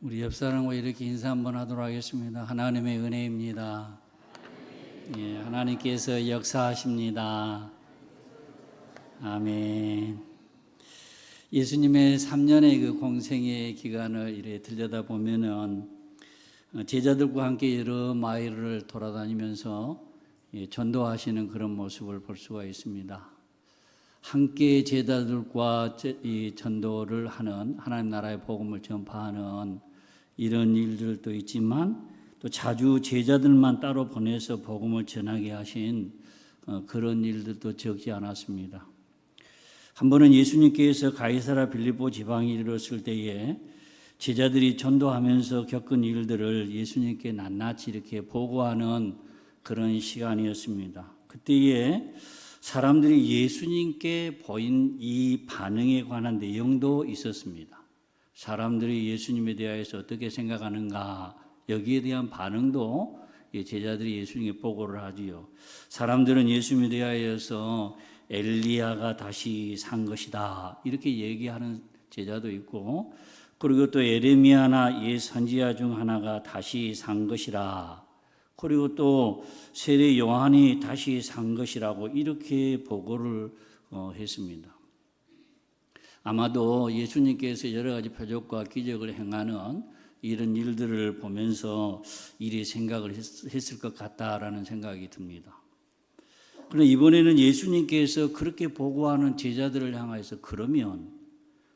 우리 옆 사람과 이렇게 인사 한번 하도록 하겠습니다. 하나님의 은혜입니다. 예, 하나님께서 역사하십니다. 아멘. 예수님의 3년의 그 공생의 기간을 이렇게 들여다보면은 제자들과 함께 여러 마을을 돌아다니면서 전도하시는 그런 모습을 볼 수가 있습니다. 함께 제자들과 이 전도를 하는 하나님 나라의 복음을 전파하는 이런 일들도 있지만 또 자주 제자들만 따로 보내서 복음을 전하게 하신 그런 일들도 적지 않았습니다. 한 번은 예수님께서 가이사라 빌립보 지방에 이르렀을 때에 제자들이 전도하면서 겪은 일들을 예수님께 낱낱이 이렇게 보고하는 그런 시간이었습니다. 그때에 사람들이 예수님께 보인 이 반응에 관한 내용도 있었습니다. 사람들이 예수님에 대하여서 어떻게 생각하는가, 여기에 대한 반응도 제자들이 예수님께 보고를 하지요. 사람들은 예수님에 대하여서 엘리야가 다시 산 것이다 이렇게 얘기하는 제자도 있고, 그리고 또 에레미야나 옛 선지자 중 하나가 다시 산 것이라, 그리고 또 세례 요한이 다시 산 것이라고 이렇게 보고를 했습니다. 아마도 예수님께서 여러 가지 표적과 기적을 행하는 이런 일들을 보면서 이리 생각을 했을 것 같다라는 생각이 듭니다. 그러나 이번에는 예수님께서 그렇게 보고하는 제자들을 향해서 그러면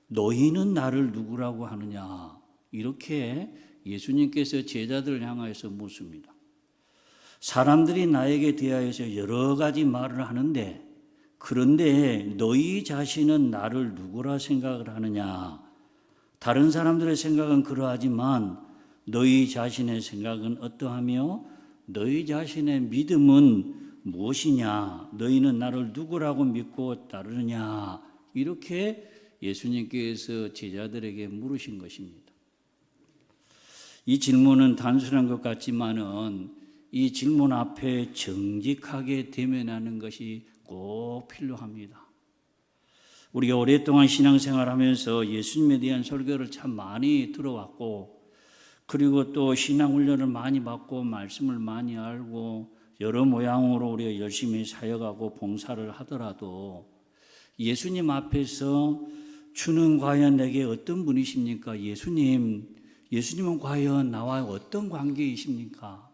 너희는 나를 누구라고 하느냐, 이렇게 예수님께서 제자들을 향해서 묻습니다. 사람들이 나에게 대하여서 여러 가지 말을 하는데, 그런데 너희 자신은 나를 누구라 생각을 하느냐? 다른 사람들의 생각은 그러하지만 너희 자신의 생각은 어떠하며 너희 자신의 믿음은 무엇이냐? 너희는 나를 누구라고 믿고 따르느냐? 이렇게 예수님께서 제자들에게 물으신 것입니다. 이 질문은 단순한 것 같지만은 이 질문 앞에 정직하게 대면하는 것이 꼭 필요합니다. 우리가 오랫동안 신앙생활하면서 예수님에 대한 설교를 참 많이 들어왔고, 그리고 또 신앙훈련을 많이 받고 말씀을 많이 알고 여러 모양으로 우리가 열심히 사역하고 봉사를 하더라도 예수님 앞에서 주는 과연 내게 어떤 분이십니까? 예수님은 과연 나와 어떤 관계이십니까?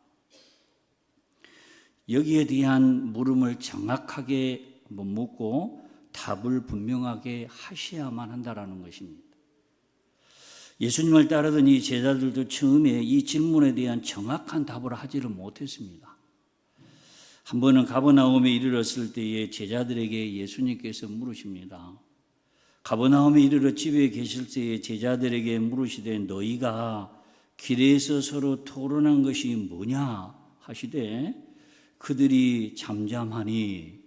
여기에 대한 물음을 정확하게 묻고 답을 분명하게 하셔야만 한다는 것입니다. 예수님을 따르던 이 제자들도 처음에 이 질문에 대한 정확한 답을 하지를 못했습니다. 한 번은 가버나움에 이르렀을 때에 제자들에게 예수님께서 물으십니다. 가버나움에 이르러 집에 계실 때에 제자들에게 물으시되 너희가 길에서 서로 토론한 것이 뭐냐 하시되, 그들이 잠잠하니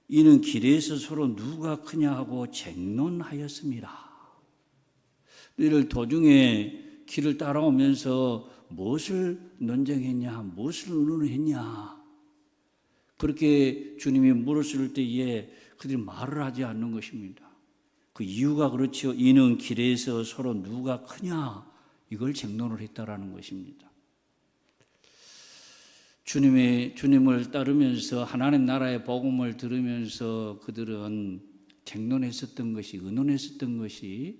이는 길에서 서로 누가 크냐 하고 쟁론하였습니다. 너희들 도중에 길을 따라오면서 무엇을 논쟁했냐, 무엇을 의논했냐, 그렇게 주님이 물었을 때에 그들이 말을 하지 않는 것입니다. 그 이유가 그렇죠. 이는 길에서 서로 누가 크냐, 이걸 쟁론을 했다라는 것입니다. 주님을 따르면서 하나님 나라의 복음을 들으면서 그들은 쟁론했었던 것이, 의논했었던 것이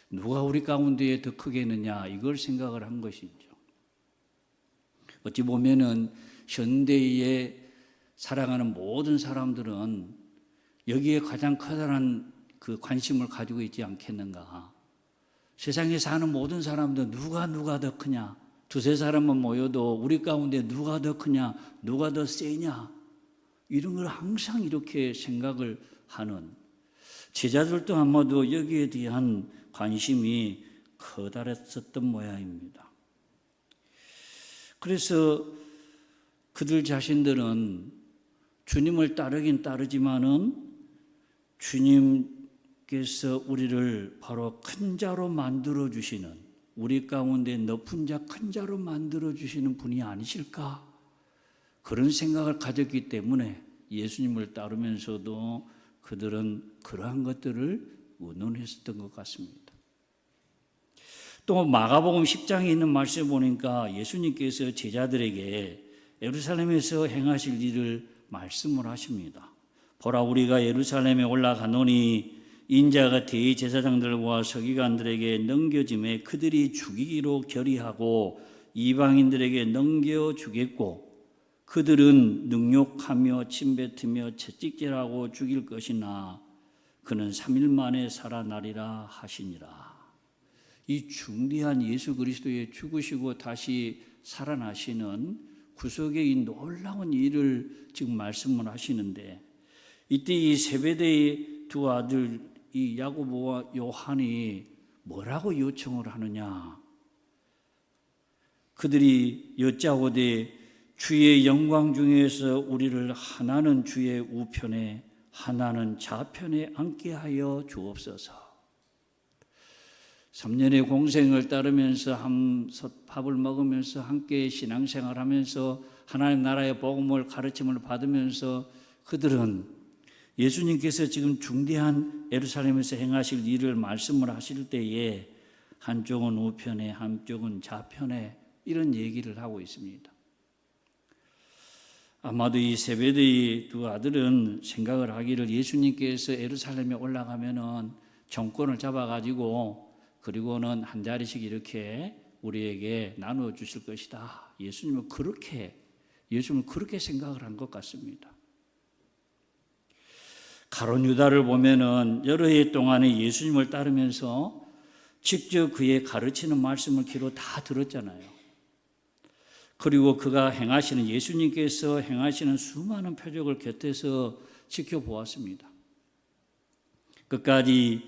누가 우리 가운데에 더 크겠느냐, 이걸 생각을 한 것이죠. 어찌 보면은 현대에 살아가는 모든 사람들은 여기에 가장 커다란 그 관심을 가지고 있지 않겠는가. 세상에 사는 모든 사람들 누가 더 크냐, 두세 사람만 모여도 우리 가운데 누가 더 크냐, 누가 더 세냐, 이런 걸 항상 이렇게 생각을 하는 제자들도 아마도 여기에 대한 관심이 커다랬었던 모양입니다. 그래서 그들 자신들은 주님을 따르긴 따르지만은 주님께서 우리를 바로 큰 자로 만들어 주시는, 우리 가운데 높은 자, 큰 자로 만들어 주시는 분이 아니실까, 그런 생각을 가졌기 때문에 예수님을 따르면서도 그들은 그러한 것들을 의논했었던 것 같습니다. 또 마가복음 10장에 있는 말씀 보니까 예수님께서 제자들에게 예루살렘에서 행하실 일을 말씀을 하십니다. 보라, 우리가 예루살렘에 올라가노니 인자가 대제사장들과 서기관들에게 넘겨짐에 그들이 죽이기로 결의하고 이방인들에게 넘겨주겠고 그들은 능욕하며 침뱉으며 채찍질하고 죽일 것이나 그는 3일 만에 살아나리라 하시니라. 이 중대한 예수 그리스도의 죽으시고 다시 살아나시는 구속의 이 놀라운 일을 지금 말씀을 하시는데, 이때 이 세베대의 두 아들 이 야고보와 요한이 뭐라고 요청을 하느냐? 그들이 여짜오되 주의 영광 중에서 우리를 하나는 주의 우편에 하나는 좌편에 앉게 하여 주옵소서. 3년의 공생을 따르면서 밥을 먹으면서 함께 신앙생활하면서 하나님 나라의 복음을 가르침을 받으면서 그들은 예수님께서 지금 중대한 예루살렘에서 행하실 일을 말씀을 하실 때에 한쪽은 우편에 한쪽은 좌편에 이런 얘기를 하고 있습니다. 아마도 이 세베대의 두 아들은 생각을 하기를 예수님께서 예루살렘에 올라가면은 정권을 잡아가지고 그리고는 한 자리씩 이렇게 우리에게 나누어 주실 것이다. 예수님은 그렇게 생각을 한 것 같습니다. 가룟 유다를 보면은 여러 해 동안에 예수님을 따르면서 직접 그의 가르치는 말씀을 귀로 다 들었잖아요. 그리고 그가 행하시는, 예수님께서 행하시는 수많은 표적을 곁에서 지켜보았습니다. 끝까지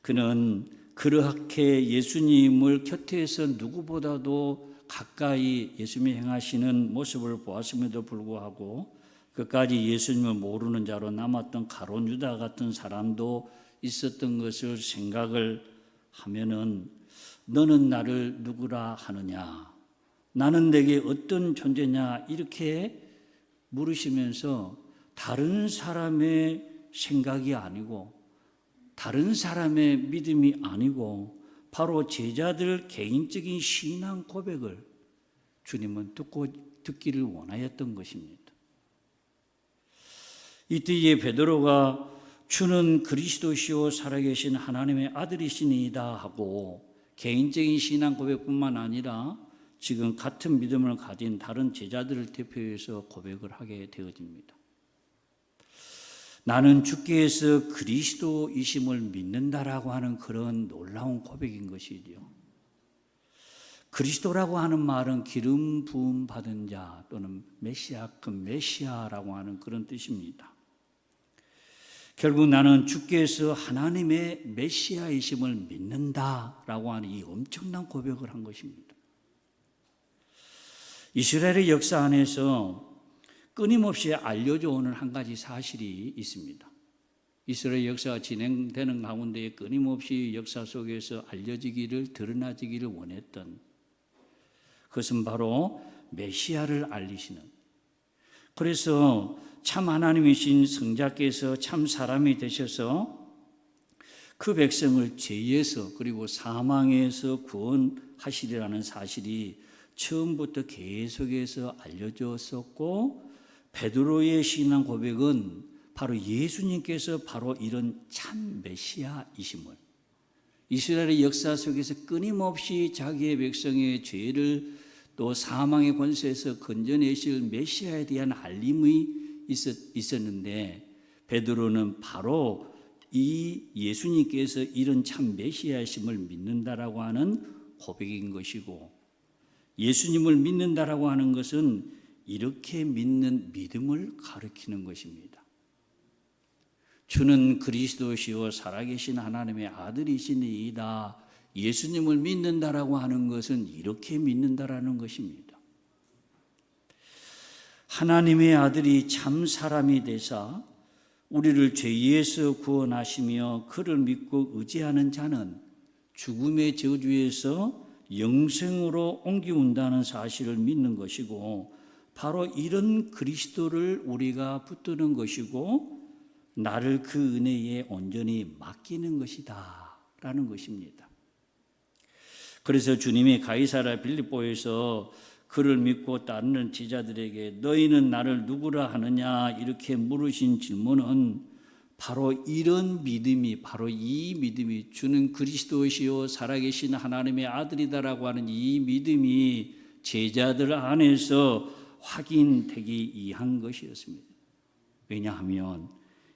그는 그렇게 예수님을 곁에서 누구보다도 가까이 예수님이 행하시는 모습을 보았음에도 불구하고 끝까지 예수님을 모르는 자로 남았던 가룟 유다 같은 사람도 있었던 것을 생각을 하면은, 너는 나를 누구라 하느냐, 나는 내게 어떤 존재냐, 이렇게 물으시면서 다른 사람의 생각이 아니고 다른 사람의 믿음이 아니고 바로 제자들 개인적인 신앙 고백을 주님은 듣기를 원하였던 것입니다. 이때에 베드로가 주는 그리스도시요 살아계신 하나님의 아들이시니이다 하고 개인적인 신앙 고백뿐만 아니라 지금 같은 믿음을 가진 다른 제자들을 대표해서 고백을 하게 되어집니다. 나는 주께서 그리스도이심을 믿는다라고 하는 그런 놀라운 고백인 것이지요. 그리스도라고 하는 말은 기름 부음 받은 자 또는 메시아, 그 메시아라고 하는 그런 뜻입니다. 결국 나는 주께서 하나님의 메시아이심을 믿는다라고 하는 이 엄청난 고백을 한 것입니다. 이스라엘의 역사 안에서 끊임없이 알려져 오는 한 가지 사실이 있습니다. 이스라엘 역사가 진행되는 가운데 끊임없이 역사 속에서 알려지기를, 드러나지기를 원했던 그것은 바로 메시아를 알리시는, 그래서 참 하나님이신 성자께서 참 사람이 되셔서 그 백성을 죄에서 그리고 사망에서 구원하시리라는 사실이 처음부터 계속해서 알려졌었고, 베드로의 신앙 고백은 바로 예수님께서 바로 이런 참 메시아이심을, 이스라엘의 역사 속에서 끊임없이 자기의 백성의 죄를 또 사망의 권세에서 건져내실 메시아에 대한 알림이 있었는데, 베드로는 바로 이 예수님께서 이런 참 메시아이심을 믿는다라고 하는 고백인 것이고, 예수님을 믿는다라고 하는 것은 이렇게 믿는 믿음을 가리키는 것입니다. 주는 그리스도시요 살아계신 하나님의 아들이시니이다. 예수님을 믿는다라고 하는 것은 이렇게 믿는다라는 것입니다. 하나님의 아들이 참 사람이 되사 우리를 죄에서 구원하시며 그를 믿고 의지하는 자는 죽음의 저주에서 영생으로 옮기운다는 사실을 믿는 것이고, 바로 이런 그리스도를 우리가 붙드는 것이고 나를 그 은혜에 온전히 맡기는 것이다 라는 것입니다. 그래서 주님이 가이사랴 빌립보에서 그를 믿고 따르는 제자들에게 너희는 나를 누구라 하느냐 이렇게 물으신 질문은 바로 이런 믿음이, 바로 이 믿음이, 주는 그리스도시요 살아계신 하나님의 아들이다라고 하는 이 믿음이 제자들 안에서 확인되기 위한 것이었습니다. 왜냐하면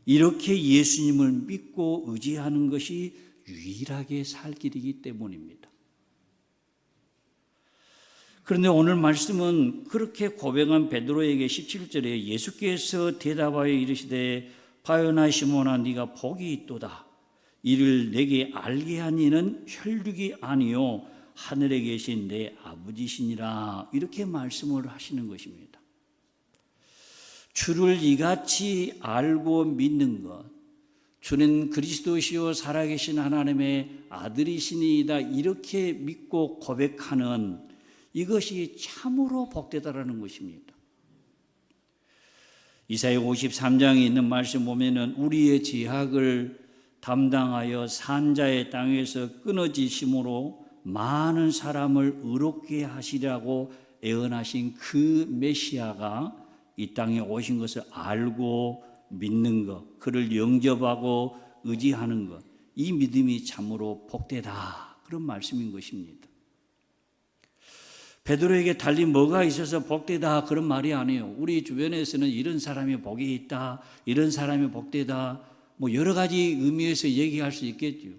이렇게 예수님을 믿고 의지하는 것이 유일하게 살 길이기 때문입니다. 그런데 오늘 말씀은 그렇게 고백한 베드로에게 17절에 예수께서 대답하여 이르시되 바요나 시몬아 네가 복이 있도다. 이를 내게 알게 한 이는 혈육이 아니요 하늘에 계신 내 아버지시니라. 이렇게 말씀을 하시는 것입니다. 주를 이같이 알고 믿는 것, 주는 그리스도시요 살아계신 하나님의 아들이시니이다 이렇게 믿고 고백하는 이것이 참으로 복되다라는 것입니다. 이사야 53장에 있는 말씀 보면은 우리의 죄악을 담당하여 산자의 땅에서 끊어지심으로 많은 사람을 의롭게 하시려고 애언하신 그 메시아가 이 땅에 오신 것을 알고 믿는 것, 그를 영접하고 의지하는 것, 이 믿음이 참으로 복되다 그런 말씀인 것입니다. 베드로에게 달리 뭐가 있어서 복되다 그런 말이 아니에요. 우리 주변에서는 이런 사람이 복이 있다, 이런 사람이 복되다, 뭐 여러 가지 의미에서 얘기할 수 있겠죠.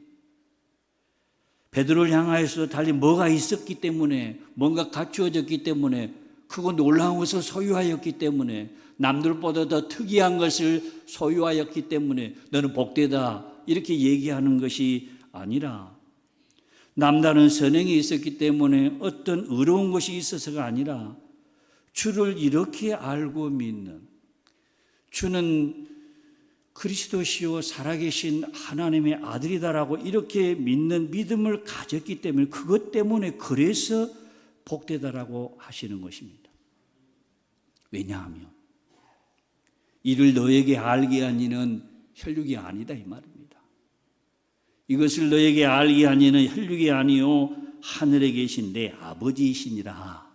베드로를 향하여서 달리 뭐가 있었기 때문에, 뭔가 갖추어졌기 때문에, 크고 놀라운 것을 소유하였기 때문에, 남들보다 더 특이한 것을 소유하였기 때문에 너는 복되다 이렇게 얘기하는 것이 아니라, 남다른 선행이 있었기 때문에 어떤 의로운 것이 있어서가 아니라 주를 이렇게 알고 믿는, 주는 그리스도시요 살아계신 하나님의 아들이다라고 이렇게 믿는 믿음을 가졌기 때문에, 그것 때문에 그래서 복되다라고 하시는 것입니다. 왜냐하면 이를 너에게 알게 한 이는 혈육이 아니다 이 말입니다. 이것을 너에게 알게 한 이는 혈육이 아니요 하늘에 계신 내 아버지이시니라.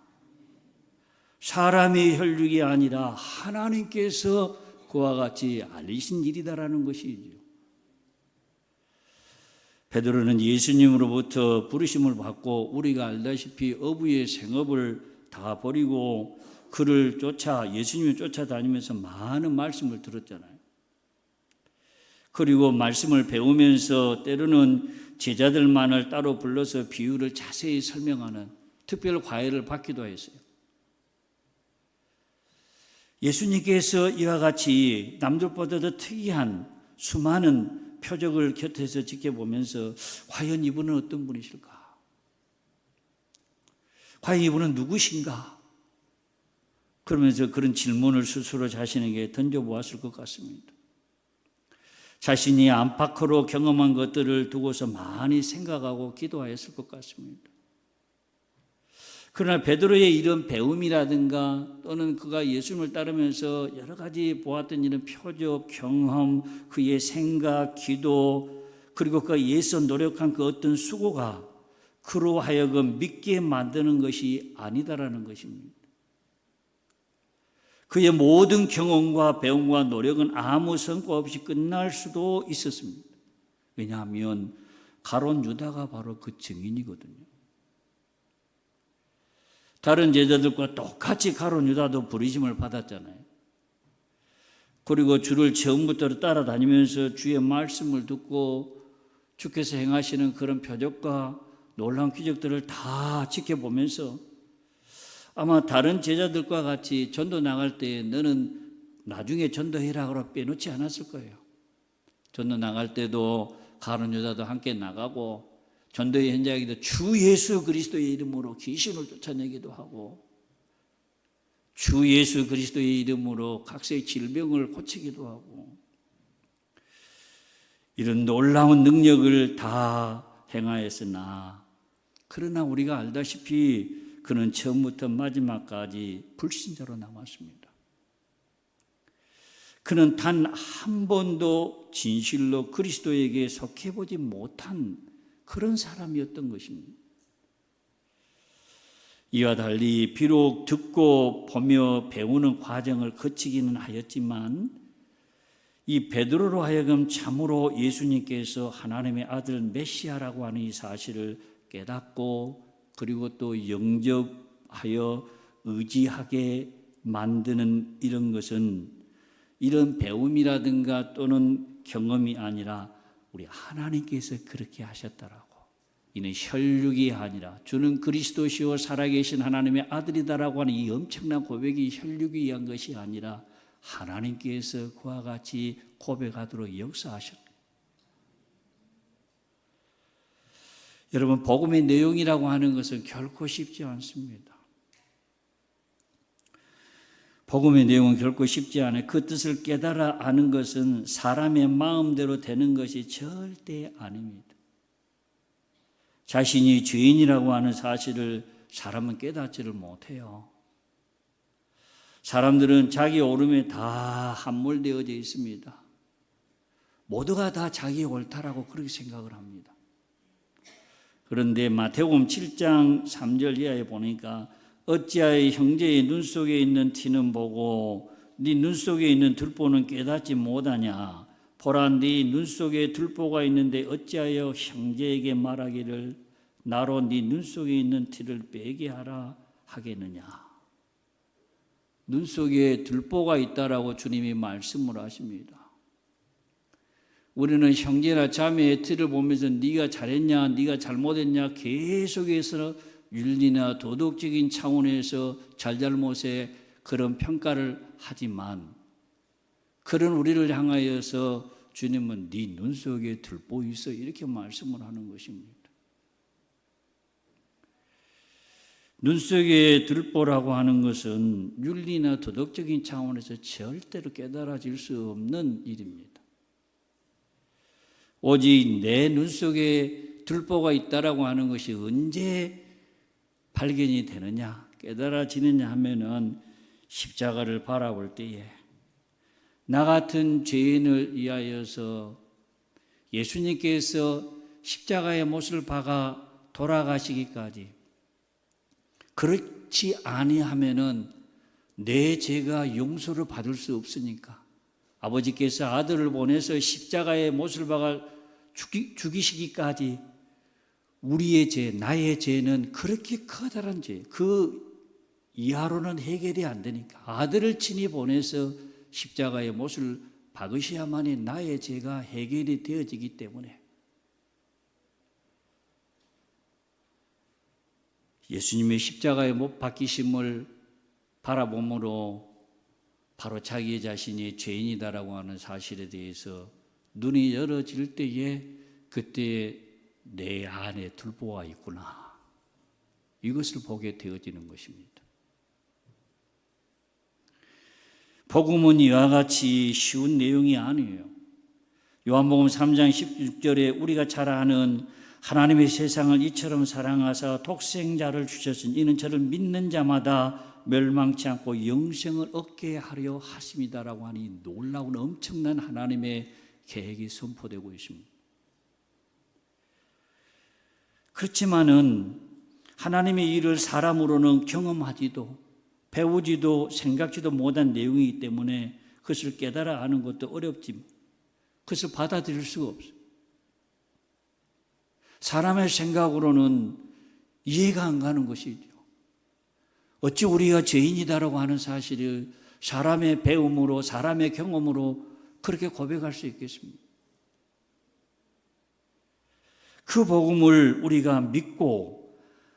사람의 혈육이 아니라 하나님께서 그와 같이 알리신 일이다라는 것이죠. 베드로는 예수님으로부터 부르심을 받고 우리가 알다시피 어부의 생업을 다 버리고 그를 예수님을 쫓아다니면서 많은 말씀을 들었잖아요. 그리고 말씀을 배우면서 때로는 제자들만을 따로 불러서 비유를 자세히 설명하는 특별 과외를 받기도 했어요. 예수님께서 이와 같이 남들보다 더 특이한 수많은 표적을 곁에서 지켜보면서 과연 이분은 어떤 분이실까? 과연 이분은 누구신가? 그러면서 그런 질문을 스스로 자신에게 던져보았을 것 같습니다. 자신이 안팎으로 경험한 것들을 두고서 많이 생각하고 기도하였을 것 같습니다. 그러나 베드로의 이런 배움이라든가 또는 그가 예수님을 따르면서 여러 가지 보았던 이런 표적, 경험, 그의 생각, 기도, 그리고 그가 예서 노력한 그 어떤 수고가 그로 하여금 믿게 만드는 것이 아니다라는 것입니다. 그의 모든 경험과 배움과 노력은 아무 성과 없이 끝날 수도 있었습니다. 왜냐하면 가룟 유다가 바로 그 증인이거든요. 다른 제자들과 똑같이 가룟 유다도 부르심을 받았잖아요. 그리고 주를 처음부터 따라다니면서 주의 말씀을 듣고 주께서 행하시는 그런 표적과 놀라운 기적들을 다 지켜보면서 아마 다른 제자들과 같이 전도 나갈 때 너는 나중에 전도해라고 빼놓지 않았을 거예요. 전도 나갈 때도 가룟 유다도 함께 나가고 전도의 현장에도 주 예수 그리스도의 이름으로 귀신을 쫓아내기도 하고 주 예수 그리스도의 이름으로 각세의 질병을 고치기도 하고 이런 놀라운 능력을 다 행하였으나 그러나 우리가 알다시피 그는 처음부터 마지막까지 불신자로 남았습니다. 그는 단 한 번도 진실로 그리스도에게 속해보지 못한 그런 사람이었던 것입니다. 이와 달리 비록 듣고 보며 배우는 과정을 거치기는 하였지만 이 베드로로 하여금 참으로 예수님께서 하나님의 아들 메시아라고 하는 이 사실을 깨닫고 그리고 또 영접하여 의지하게 만드는 이런 것은 이런 배움이라든가 또는 경험이 아니라 우리 하나님께서 그렇게 하셨다라고. 이는 혈육이 아니라 주는 그리스도시요 살아계신 하나님의 아들이다라고 하는 이 엄청난 고백이 혈육에 의한 것이 아니라 하나님께서 그와 같이 고백하도록 역사하셨다. 여러분, 복음의 내용이라고 하는 것은 결코 쉽지 않습니다. 복음의 내용은 결코 쉽지 않아요. 그 뜻을 깨달아 아는 것은 사람의 마음대로 되는 것이 절대 아닙니다. 자신이 죄인이라고 하는 사실을 사람은 깨닫지를 못해요. 사람들은 자기 옳음에 다 함몰되어져 있습니다. 모두가 다 자기 옳다라고 그렇게 생각을 합니다. 그런데 마태복음 7장 3절 이하에 보니까 어찌하여 형제의 눈 속에 있는 티는 보고 네 눈 속에 있는 들보는 깨닫지 못하냐. 보라, 네 눈 속에 들보가 있는데 어찌하여 형제에게 말하기를 나로 네 눈 속에 있는 티를 빼게 하라 하겠느냐. 눈 속에 들보가 있다라고 주님이 말씀을 하십니다. 우리는 형제나 자매의 티를 보면서 네가 잘했냐, 네가 잘못했냐 계속해서 윤리나 도덕적인 차원에서 잘잘못에 그런 평가를 하지만 그런 우리를 향하여서 주님은 네 눈 속에 들보 있어 이렇게 말씀을 하는 것입니다. 눈 속에 들보라고 하는 것은 윤리나 도덕적인 차원에서 절대로 깨달아질 수 없는 일입니다. 오직 내 눈 속에 들보가 있다라고 하는 것이 언제 발견이 되느냐, 깨달아지느냐 하면은 십자가를 바라볼 때에 나 같은 죄인을 위하여서 예수님께서 십자가의 못을 박아 돌아가시기까지 그렇지 아니하면은 내 죄가 용서를 받을 수 없으니까 아버지께서 아들을 보내서 십자가의 못을 박아 죽이시기까지 우리의 죄, 나의 죄는 그렇게 커다란 죄, 그 이하로는 해결이 안 되니까 아들을 친히 보내서 십자가의 못을 박으셔야만이 나의 죄가 해결이 되어지기 때문에 예수님의 십자가의 못 박히심을 바라봄으로 바로 자기 자신이 죄인이다라고 하는 사실에 대해서 눈이 열어질 때에 그때 내 안에 들보가 있구나. 이것을 보게 되어지는 것입니다. 복음은 이와 같이 쉬운 내용이 아니에요. 요한복음 3장 16절에 우리가 잘 아는 하나님의 세상을 이처럼 사랑하사 독생자를 주셨으니 이는 저를 믿는 자마다 멸망치 않고 영생을 얻게 하려 하심이다라고 하는 이 놀라운 엄청난 하나님의 계획이 선포되고 있습니다. 그렇지만은 하나님의 일을 사람으로는 경험하지도 배우지도 생각지도 못한 내용이기 때문에 그것을 깨달아 아는 것도 어렵지만 그것을 받아들일 수가 없어요. 사람의 생각으로는 이해가 안 가는 것이죠. 어찌 우리가 죄인이다라고 하는 사실을 사람의 배움으로 사람의 경험으로 그렇게 고백할 수 있겠습니까? 그 복음을 우리가 믿고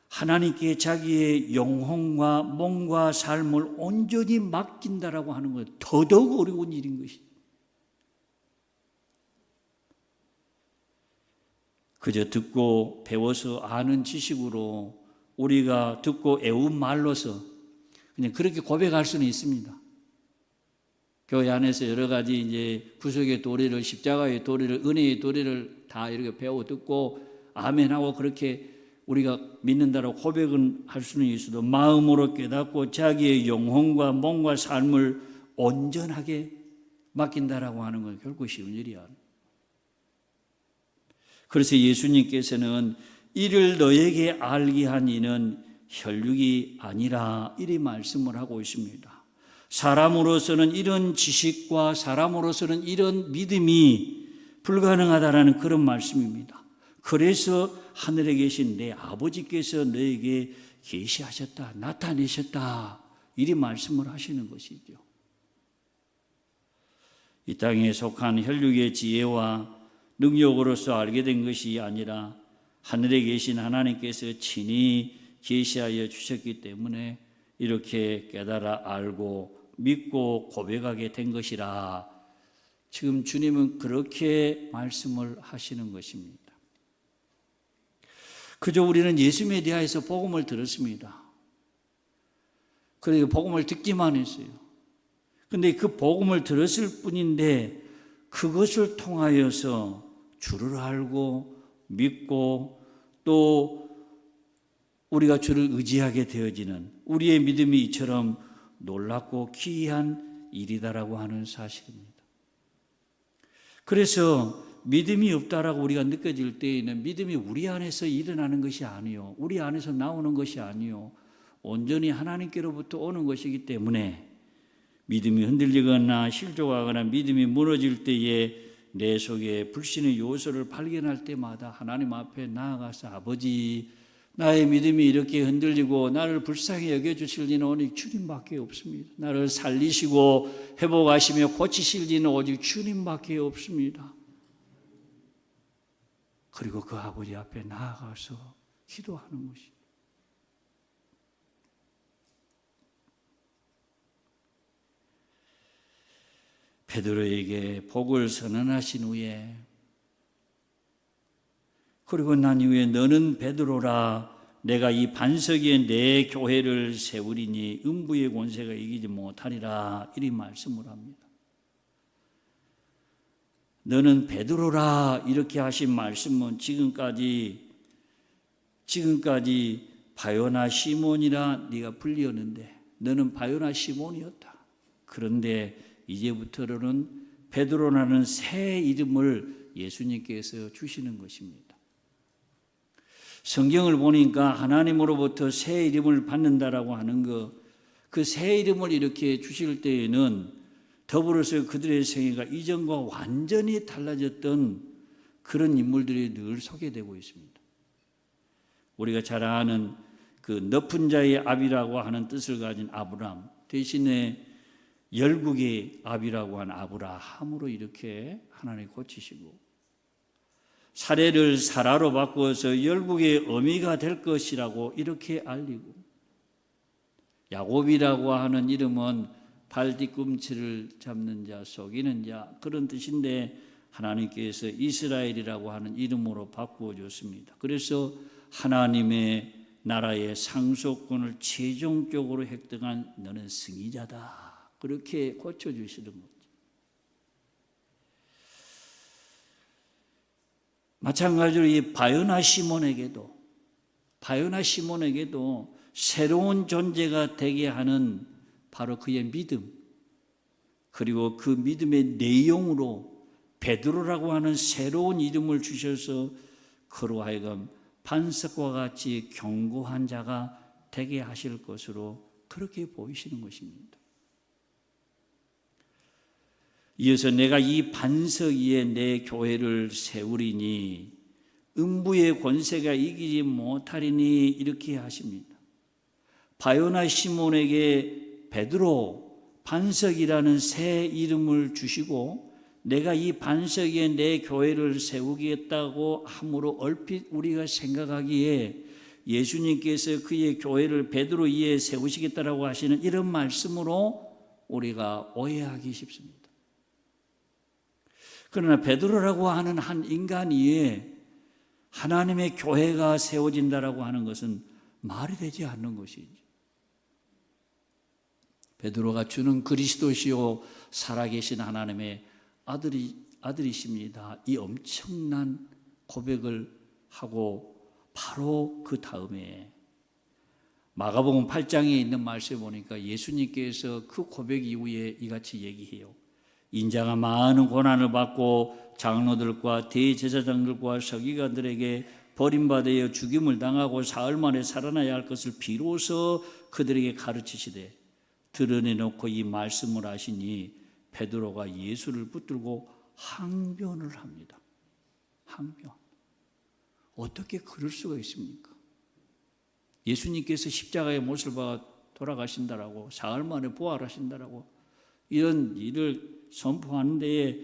하나님께 자기의 영혼과 몸과 삶을 온전히 맡긴다라고 하는 것 더더욱 어려운 일인 것이죠. 그저 듣고 배워서 아는 지식으로 우리가 듣고 애운 말로서 그냥 그렇게 고백할 수는 있습니다. 교회 안에서 여러 가지 이제 구속의 도리를, 십자가의 도리를, 은혜의 도리를 다 이렇게 배워 듣고 아멘하고 그렇게 우리가 믿는다라고 고백은 할 수는 있어도 마음으로 깨닫고 자기의 영혼과 몸과 삶을 온전하게 맡긴다라고 하는 건 결코 쉬운 일이 아니에요. 그래서 예수님께서는 이를 너에게 알게 한 이는 혈육이 아니라 이리 말씀을 하고 있습니다. 사람으로서는 이런 지식과 사람으로서는 이런 믿음이 불가능하다라는 그런 말씀입니다. 그래서 하늘에 계신 내 아버지께서 너에게 계시하셨다, 나타내셨다, 이리 말씀을 하시는 것이죠. 이 땅에 속한 혈육의 지혜와 능력으로서 알게 된 것이 아니라 하늘에 계신 하나님께서 친히 계시하여 주셨기 때문에 이렇게 깨달아 알고 믿고 고백하게 된 것이라. 지금 주님은 그렇게 말씀을 하시는 것입니다. 그저 우리는 예수님에 대하여서 복음을 들었습니다. 그래서 복음을 듣기만 했어요. 근데 그 복음을 들었을 뿐인데 그것을 통하여서 주를 알고 믿고 또 우리가 주를 의지하게 되어지는 우리의 믿음이 이처럼 놀랍고 기이한 일이다라고 하는 사실입니다. 그래서 믿음이 없다라고 우리가 느껴질 때에는 믿음이 우리 안에서 일어나는 것이 아니요, 우리 안에서 나오는 것이 아니요, 온전히 하나님께로부터 오는 것이기 때문에 믿음이 흔들리거나 실족하거나 믿음이 무너질 때에 내 속에 불신의 요소를 발견할 때마다 하나님 앞에 나아가서 아버지, 나의 믿음이 이렇게 흔들리고 나를 불쌍히 여겨주실 리는 오직 주님밖에 없습니다. 나를 살리시고 회복하시며 고치실 리는 오직 주님밖에 없습니다. 그리고 그 아버지 앞에 나아가서 기도하는 것입니다. 베드로에게 복을 선언하신 후에 그리고 난 이후에 너는 베드로라 내가 이 반석 위에 내 교회를 세우리니 음부의 권세가 이기지 못하리라 이리 말씀을 합니다. 너는 베드로라 이렇게 하신 말씀은 지금까지 바요나 시몬이라 네가 불리었는데 너는 바요나 시몬이었다. 그런데 이제부터는 베드로라는 새 이름을 예수님께서 주시는 것입니다. 성경을 보니까 하나님으로부터 새 이름을 받는다라고 하는 것, 그 새 이름을 이렇게 주실 때에는 더불어서 그들의 생애가 이전과 완전히 달라졌던 그런 인물들이 늘 소개되고 있습니다. 우리가 잘 아는 그 높은 자의 압이라고 하는 뜻을 가진 아브람 대신에 열국의 압이라고 하는 아브라함으로 이렇게 하나님 고치시고 사례를 사라로 바꾸어서 열국의 어미가 될 것이라고 이렇게 알리고 야곱이라고 하는 이름은 발 뒤꿈치를 잡는 자, 속이는 자 그런 뜻인데 하나님께서 이스라엘이라고 하는 이름으로 바꾸어 줬습니다. 그래서 하나님의 나라의 상속권을 최종적으로 획득한 너는 승리자다. 그렇게 고쳐주시는 거죠. 마찬가지로 이 바요나 시몬에게도 새로운 존재가 되게 하는 바로 그의 믿음, 그리고 그 믿음의 내용으로 베드로라고 하는 새로운 이름을 주셔서 그로 하여금 반석과 같이 견고한 자가 되게 하실 것으로 그렇게 보이시는 것입니다. 이어서 내가 이 반석 위에 내 교회를 세우리니 음부의 권세가 이기지 못하리니 이렇게 하십니다. 바요나 시몬에게 베드로 반석이라는 새 이름을 주시고 내가 이 반석 위에 내 교회를 세우겠다고 함으로 얼핏 우리가 생각하기에 예수님께서 그의 교회를 베드로 위에 세우시겠다라고 하시는 이런 말씀으로 우리가 오해하기 쉽습니다. 그러나 베드로라고 하는 한 인간 위에 하나님의 교회가 세워진다라고 하는 것은 말이 되지 않는 것이죠. 베드로가 주는 그리스도시요 살아계신 하나님의 아들이십니다. 이 엄청난 고백을 하고 바로 그 다음에 마가복음 8장에 있는 말씀에 보니까 예수님께서 그 고백 이후에 이같이 얘기해요. 인자가 많은 고난을 받고 장로들과 대제사장들과 서기관들에게 버림받아 죽임을 당하고 사흘 만에 살아나야 할 것을 비로소 그들에게 가르치시되 드러내놓고 이 말씀을 하시니 베드로가 예수를 붙들고 항변을 합니다. 항변. 어떻게 그럴 수가 있습니까? 예수님께서 십자가의 못을 박아 돌아가신다라고, 사흘 만에 부활하신다라고 이런 일을 선포하는 데에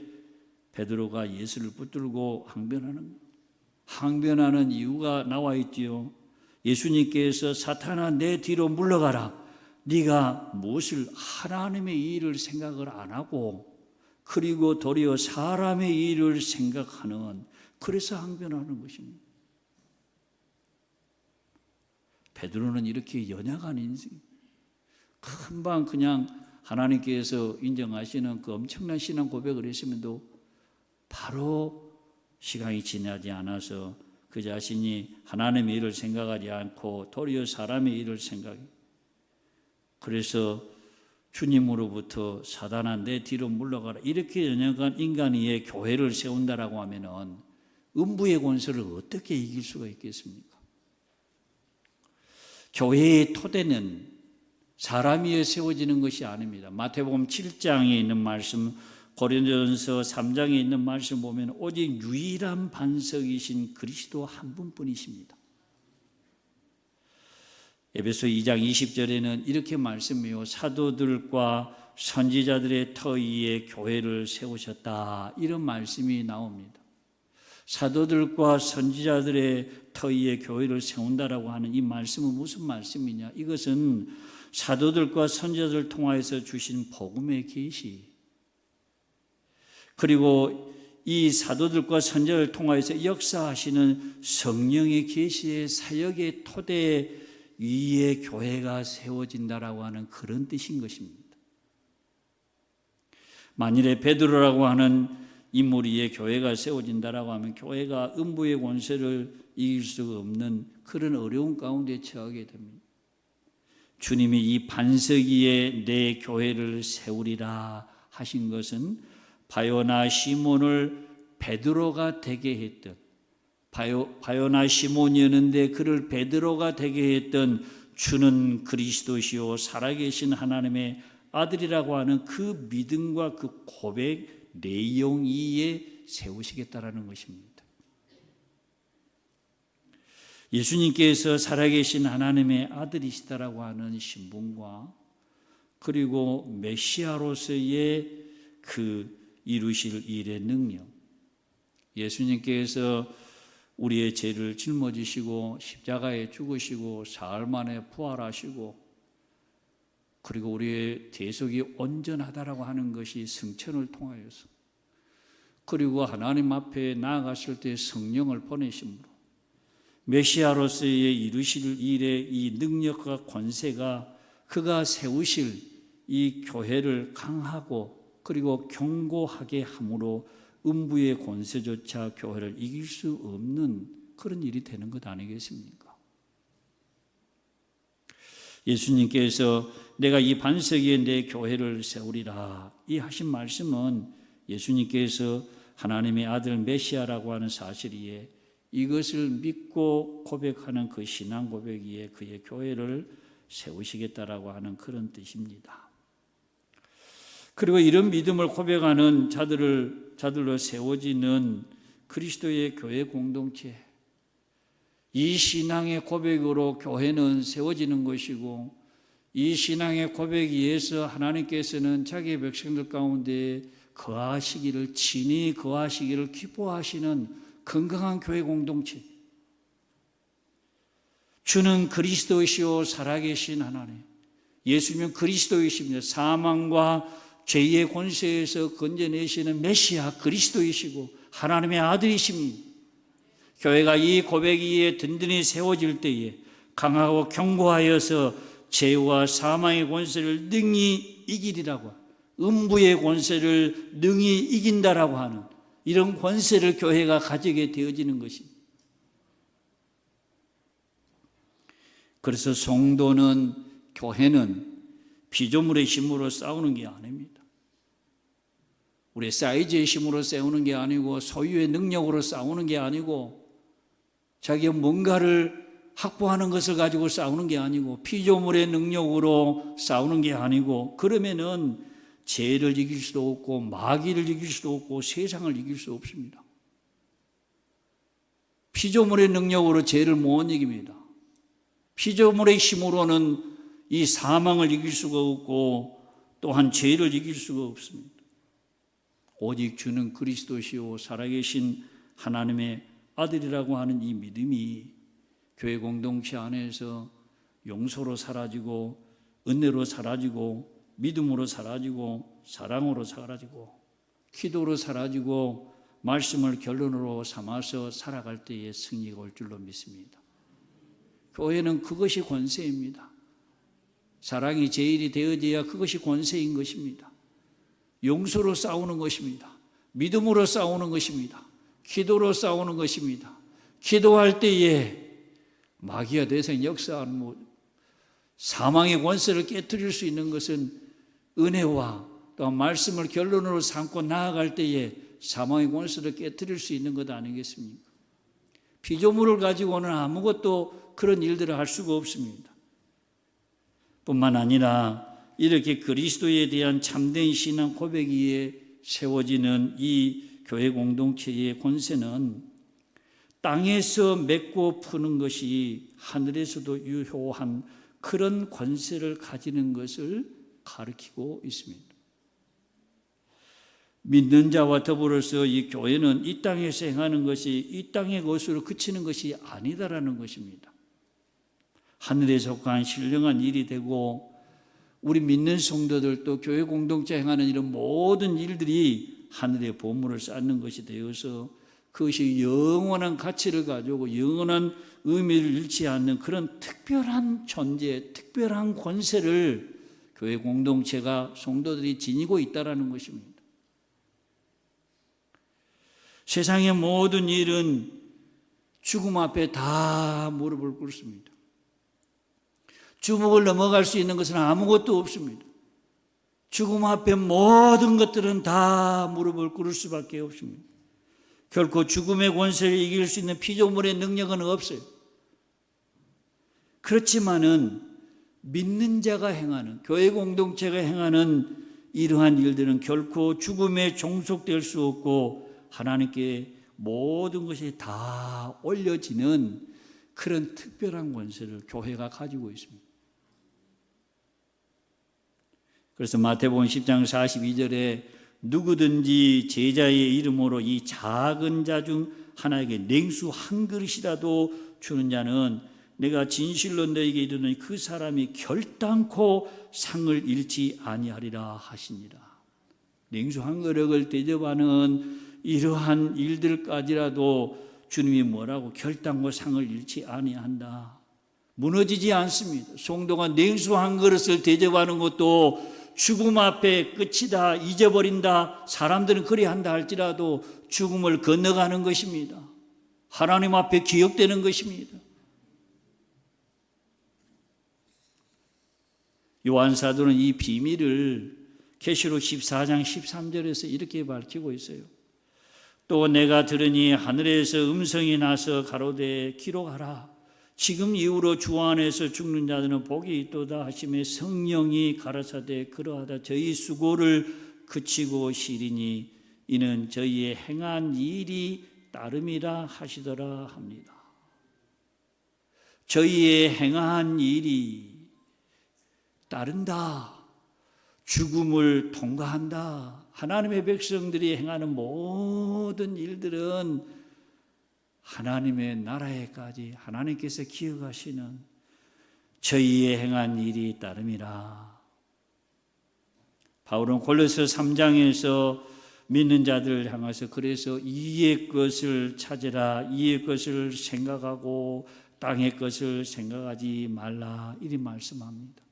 베드로가 예수를 붙들고 항변하는 이유가 나와 있지요. 예수님께서 사탄아 내 뒤로 물러가라. 네가 무엇을 하나님의 일을 생각을 안 하고 그리고 도리어 사람의 일을 생각하는, 그래서 항변하는 것입니다. 베드로는 이렇게 연약한 인생, 금방 그냥 하나님께서 인정하시는 그 엄청난 신앙 고백을 했음에도 바로 시간이 지나지 않아서 그 자신이 하나님의 일을 생각하지 않고 도리어 사람의 일을 생각해. 그래서 주님으로부터 사단아 내 뒤로 물러가라, 이렇게 연약한 인간이 교회를 세운다라고 하면은 음부의 권세를 어떻게 이길 수가 있겠습니까? 교회의 토대는 사람 위에 세워지는 것이 아닙니다. 마태복음 7장에 있는 말씀, 고린도전서 3장에 있는 말씀 보면 오직 유일한 반석이신 그리스도 한 분뿐이십니다. 에베소 2장 20절에는 이렇게 말씀해요. 사도들과 선지자들의 터 위에 교회를 세우셨다, 이런 말씀이 나옵니다. 사도들과 선지자들의 터 위에 교회를 세운다라고 하는 이 말씀은 무슨 말씀이냐? 이것은 사도들과 선지자들을 통하여서 주신 복음의 계시, 그리고 이 사도들과 선지자를 통하여서 역사하시는 성령의 계시의 사역의 토대 위에 교회가 세워진다라고 하는 그런 뜻인 것입니다. 만일에 베드로라고 하는 인물 위에 교회가 세워진다라고 하면 교회가 음부의 권세를 이길 수가 없는 그런 어려운 가운데 처하게 됩니다. 주님이 이 반석 위에 내 교회를 세우리라 하신 것은 바요나 시몬을 베드로가 되게 했던, 바요나 시몬이었는데 그를 베드로가 되게 했던 주는 그리스도시요 살아계신 하나님의 아들이라고 하는 그 믿음과 그 고백 내용 위에 세우시겠다라는 것입니다. 예수님께서 살아계신 하나님의 아들이시다라고 하는 신분과 그리고 메시아로서의 그 이루실 일의 능력, 예수님께서 우리의 죄를 짊어지시고 십자가에 죽으시고 사흘 만에 부활하시고 그리고 우리의 대속이 온전하다라고 하는 것이 성천을 통하여서, 그리고 하나님 앞에 나아갔을 때 성령을 보내심으로 메시아로서의 이루실 일의 이 능력과 권세가 그가 세우실 이 교회를 강하고 그리고 견고하게 함으로 음부의 권세조차 교회를 이길 수 없는 그런 일이 되는 것 아니겠습니까? 예수님께서 내가 이 반석 위에 내 교회를 세우리라 이 하신 말씀은 예수님께서 하나님의 아들 메시아라고 하는 사실이에 이것을 믿고 고백하는 그 신앙 고백 위에 그의 교회를 세우시겠다라고 하는 그런 뜻입니다. 그리고 이런 믿음을 고백하는 자들로 세워지는 그리스도의 교회 공동체, 이 신앙의 고백으로 교회는 세워지는 것이고, 이 신앙의 고백 위에서 하나님께서는 자기의 백성들 가운데 거하시기를, 친히 거하시기를 기뻐하시는 건강한 교회 공동체, 주는 그리스도이시오 살아계신 하나님, 예수님은 그리스도이십니다. 사망과 죄의 권세에서 건져내시는 메시아 그리스도이시고 하나님의 아들이십니다. 교회가 이 고백 위에 든든히 세워질 때에 강하고 견고하여서 죄와 사망의 권세를 능히 이기리라고, 음부의 권세를 능히 이긴다라고 하는 이런 권세를 교회가 가지게 되어지는 것입니다. 그래서 성도는, 교회는 피조물의 힘으로 싸우는 게 아닙니다. 우리의 사이즈의 힘으로 싸우는 게 아니고 소유의 능력으로 싸우는 게 아니고 자기가 뭔가를 확보하는 것을 가지고 싸우는 게 아니고 피조물의 능력으로 싸우는 게 아니고, 그러면은 죄를 이길 수도 없고 마귀를 이길 수도 없고 세상을 이길 수 없습니다. 피조물의 능력으로 죄를 못 이깁니다. 피조물의 힘으로는 이 사망을 이길 수가 없고 또한 죄를 이길 수가 없습니다. 오직 주는 그리스도시요 살아계신 하나님의 아들이라고 하는 이 믿음이 교회 공동체 안에서 용서로 사라지고 은혜로 사라지고 믿음으로 사라지고 사랑으로 사라지고 기도로 사라지고 말씀을 결론으로 삼아서 살아갈 때에 승리가 올 줄로 믿습니다. 교회는 그것이 권세입니다. 사랑이 제일이 되어져야 그것이 권세인 것입니다. 용서로 싸우는 것입니다. 믿음으로 싸우는 것입니다. 기도로 싸우는 것입니다. 기도할 때에 마귀가 대상 역사하는 사망의 권세를 깨뜨릴 수 있는 것은 은혜와 또 말씀을 결론으로 삼고 나아갈 때에 사망의 권세를 깨뜨릴 수 있는 것 아니겠습니까? 피조물을 가지고는 아무것도 그런 일들을 할 수가 없습니다. 뿐만 아니라 이렇게 그리스도에 대한 참된 신앙 고백 위에 세워지는 이 교회 공동체의 권세는 땅에서 맺고 푸는 것이 하늘에서도 유효한 그런 권세를 가지는 것을 가르치고 있습니다. 믿는 자와 더불어서 이 교회는 이 땅에서 행하는 것이 이 땅의 것으로 그치는 것이 아니다라는 것입니다. 하늘에 속한 신령한 일이 되고 우리 믿는 성도들도 교회 공동체 행하는 이런 모든 일들이 하늘의 보물을 쌓는 것이 되어서 그것이 영원한 가치를 가지고 영원한 의미를 잃지 않는 그런 특별한 존재, 특별한 권세를 교회 공동체가 성도들이 지니고 있다는 것입니다. 세상의 모든 일은 죽음 앞에 다 무릎을 꿇습니다. 주먹을 넘어갈 수 있는 것은 아무것도 없습니다. 죽음 앞에 모든 것들은 다 무릎을 꿇을 수밖에 없습니다. 결코 죽음의 권세를 이길 수 있는 피조물의 능력은 없어요. 그렇지만은 믿는 자가 행하는, 교회 공동체가 행하는 이러한 일들은 결코 죽음에 종속될 수 없고 하나님께 모든 것이 다 올려지는 그런 특별한 권세를 교회가 가지고 있습니다. 그래서 마태복음 10장 42절에 누구든지 제자의 이름으로 이 작은 자 중 하나에게 냉수 한 그릇이라도 주는 자는 내가 진실로 너에게 이르노니 그 사람이 결단코 상을 잃지 아니하리라 하시니라. 냉수 한 그릇을 대접하는 이러한 일들까지라도 주님이 뭐라고 결단코 상을 잃지 아니한다. 무너지지 않습니다. 성도가 냉수 한 그릇을 대접하는 것도 죽음 앞에 끝이다, 잊어버린다, 사람들은 그리한다 할지라도 죽음을 건너가는 것입니다. 하나님 앞에 기억되는 것입니다. 요한 사도는 이 비밀을 계시록 14장 13절에서 이렇게 밝히고 있어요. 또 내가 들으니 하늘에서 음성이 나서 가로되 기록하라. 지금 이후로 주 안에서 죽는 자들은 복이 있도다 하시며 성령이 가라사대 그러하다 저희 수고를 그치고 시리니 이는 저희의 행한 일이 따름이라 하시더라 합니다. 저희의 행한 일이 따른다, 죽음을 통과한다. 하나님의 백성들이 행하는 모든 일들은 하나님의 나라에까지 하나님께서 기억하시는 저희의 행한 일이 따름이라. 바울은 골로새 3장에서 믿는 자들을 향해서 그래서 이의 것을 찾으라, 이의 것을 생각하고 땅의 것을 생각하지 말라 이리 말씀합니다.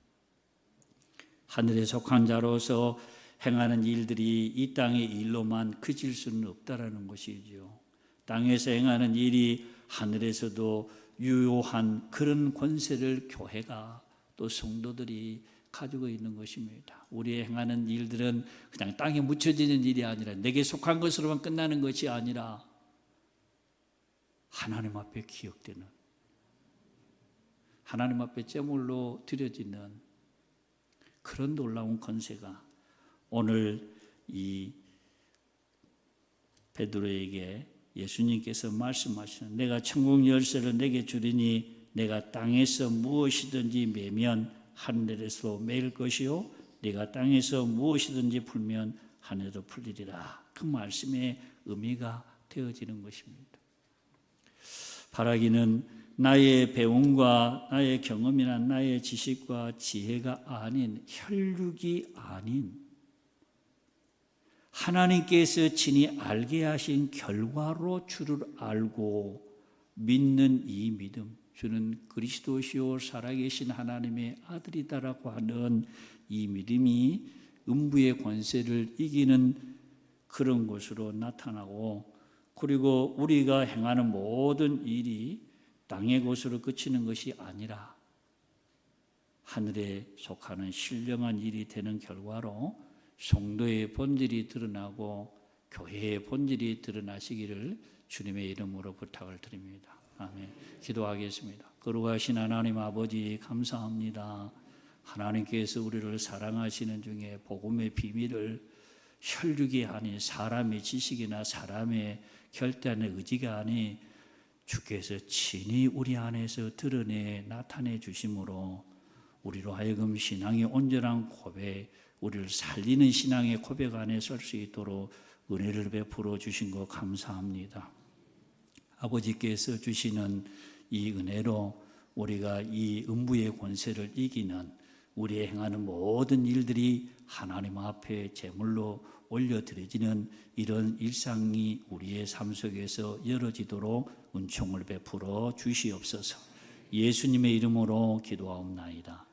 하늘에 속한 자로서 행하는 일들이 이 땅의 일로만 그칠 수는 없다라는 것이죠. 땅에서 행하는 일이 하늘에서도 유효한 그런 권세를 교회가 또 성도들이 가지고 있는 것입니다. 우리 행하는 일들은 그냥 땅에 묻혀지는 일이 아니라 내게 속한 것으로만 끝나는 것이 아니라 하나님 앞에 기억되는, 하나님 앞에 제물로 드려지는 그런 놀라운 권세가 오늘 이 베드로에게 예수님께서 말씀하시는, 내가 천국 열쇠를 내게 주리니 내가 땅에서 무엇이든지 매면 하늘에서 매일 것이요 네가 땅에서 무엇이든지 풀면 하늘에도 풀리리라. 그 말씀의 의미가 되어지는 것입니다. 바라기는 나의 배움과 나의 경험이나 나의 지식과 지혜가 아닌, 혈육이 아닌 하나님께서 친히 알게 하신 결과로 주를 알고 믿는 이 믿음, 주는 그리스도시요 살아계신 하나님의 아들이다라고 하는 이 믿음이 음부의 권세를 이기는 그런 것으로 나타나고, 그리고 우리가 행하는 모든 일이 땅의 것으로 그치는 것이 아니라 하늘에 속하는 신령한 일이 되는 결과로 성도의 본질이 드러나고 교회의 본질이 드러나시기를 주님의 이름으로 부탁을 드립니다. 아멘. 기도하겠습니다. 거룩하신 하나님 아버지, 감사합니다. 하나님께서 우리를 사랑하시는 중에 복음의 비밀을 혈육이 아닌 사람의 지식이나 사람의 결단의 의지가 아닌 주께서 친히 우리 안에서 드러내 나타내 주심으로 우리로 하여금 신앙의 온전한 고백, 우리를 살리는 신앙의 고백 안에 설 수 있도록 은혜를 베풀어 주신 것 감사합니다. 아버지께서 주시는 이 은혜로 우리가 이 음부의 권세를 이기는, 우리의 행하는 모든 일들이 하나님 앞에 제물로 올려드려지는 이런 일상이 우리의 삶 속에서 열어지도록 은총을 베풀어 주시옵소서. 예수님의 이름으로 기도하옵나이다.